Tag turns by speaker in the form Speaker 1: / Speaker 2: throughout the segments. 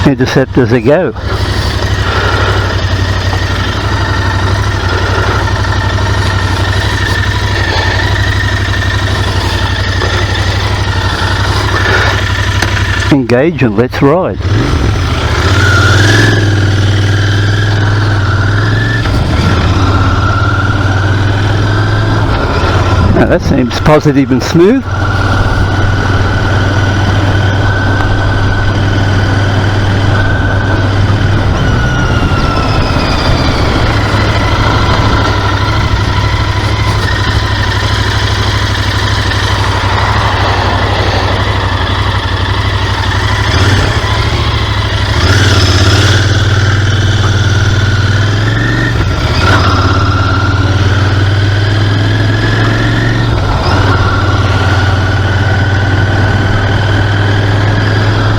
Speaker 1: Interceptors a go. Engage and let's ride. Now that seems positive and smooth.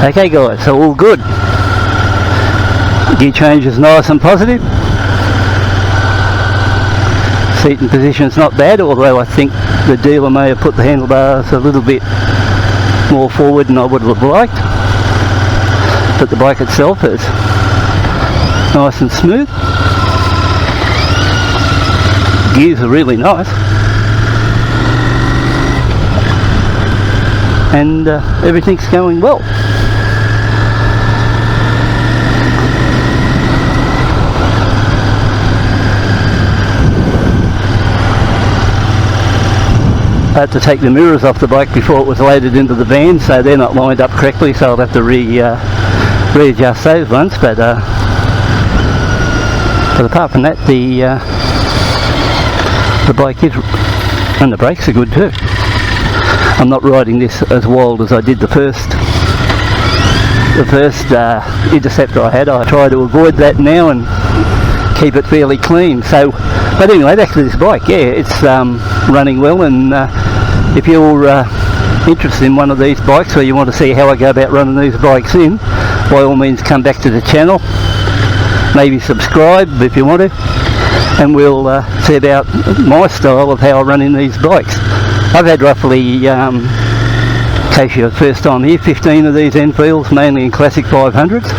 Speaker 1: Okay guys, so all good. Gear change is nice and positive. Seating position's not bad, although I think the dealer may have put the handlebars a little bit more forward than I would have liked. But the bike itself is nice and smooth. Gears are really nice. And everything's going well. I had to take the mirrors off the bike before it was loaded into the van, so they're not lined up correctly, so I'll have to readjust those ones. But apart from that, the bike is, and the brakes are good too. I'm not riding this as wild as I did the first Interceptor I had. I try to avoid that now and keep it fairly clean. So, but anyway, back to this bike. Yeah, it's running well, and if you're interested in one of these bikes, or you want to see how I go about running these bikes in, by all means come back to the channel, maybe subscribe if you want to, and we'll see about my style of how I run in these bikes. I've had roughly, in case you're first time here, 15 of these Enfields, mainly in classic 500s,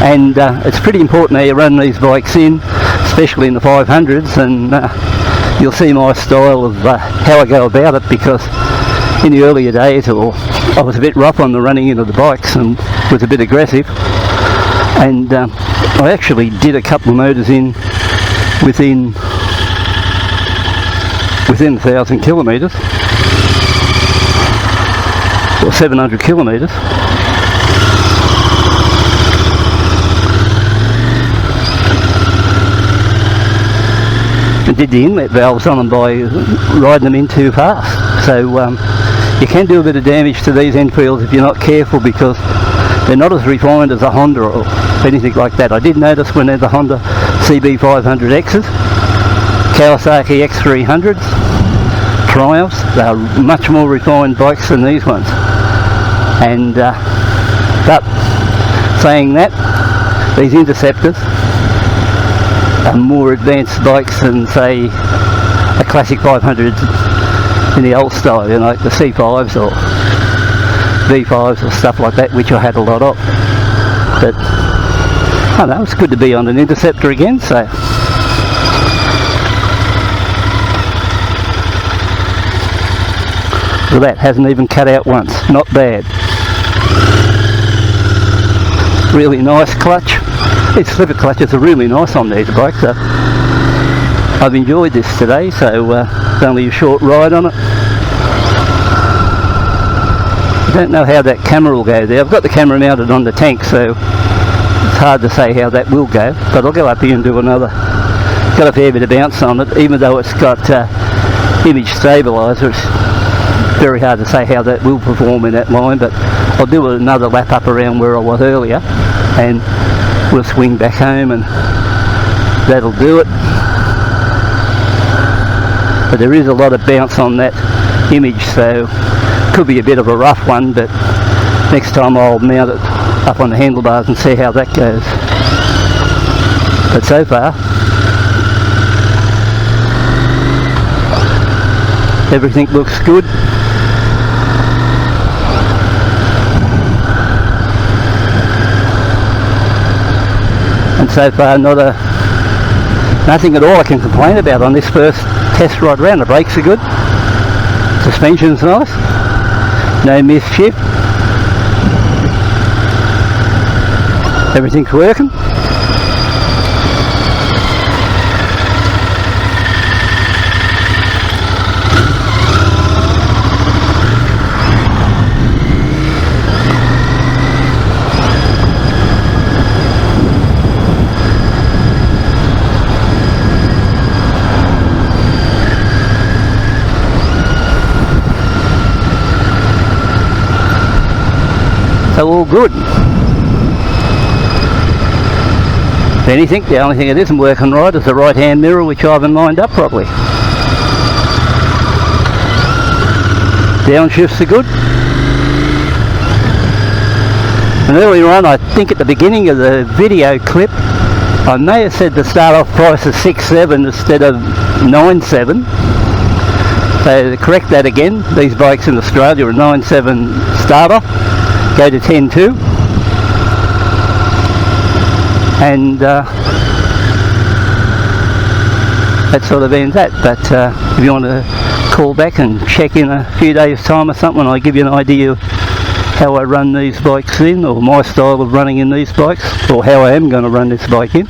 Speaker 1: and it's pretty important how you run these bikes in, especially in the 500s, and you'll see my style of how I go about it, because in the earlier days I was a bit rough on the running into the bikes and was a bit aggressive, and I actually did a couple of motors in within 1,000 kilometres or 700 kilometres. And did the inlet valves on them by riding them in too fast. So you can do a bit of damage to these Enfields if you're not careful, because they're not as refined as a Honda or anything like that. I did notice when they're the Honda CB500Xs, Kawasaki X300s, Triumphs, they're much more refined bikes than these ones. And but saying that, these Interceptors are more advanced bikes than, say, a classic 500 in the old style, you know, like the C5s or V5s or stuff like that, which I had a lot of. But I don't know, it's good to be on an Interceptor again, so. So that hasn't even cut out once, not bad. Really nice clutch. These slipper clutches are really nice on these bikes. So I've enjoyed this today, so it's only a short ride on it. I don't know how that camera will go there. I've got the camera mounted on the tank, so it's hard to say how that will go, but I'll go up here and do another. Got a fair bit of bounce on it, even though it's got image stabiliser. It's very hard to say how that will perform in that line, but I'll do another lap up around where I was earlier, and we'll swing back home, and that'll do it. But there is a lot of bounce on that image, so could be a bit of a rough one, but next time I'll mount it up on the handlebars and see how that goes. But so far, everything looks good. and so far nothing at all I can complain about on this first test ride round. The brakes are good, suspension's nice, no mischief, everything's working. So all good. If anything, the only thing that isn't working right is the right hand mirror, which I haven't lined up properly. Downshifts are good. And earlier on, I think at the beginning of the video clip, I may have said the start off price is 6.7 instead of 9.7. So to correct that again, these bikes in Australia are 9.7 start off. Go to 10.2, and that sort of ends that. But if you want to call back and check in a few days time or something, I'll give you an idea of how I run these bikes in, or my style of running in these bikes, or how I am going to run this bike in.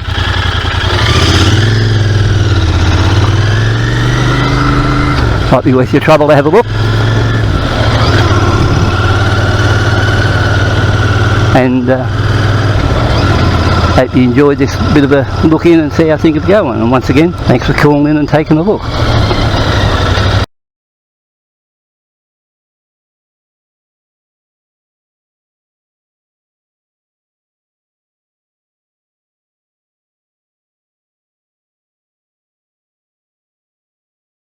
Speaker 1: Might be worth your trouble to have a look. And hope you enjoyed this bit of a look in and see how things are going. And once again, thanks for calling in and taking a look.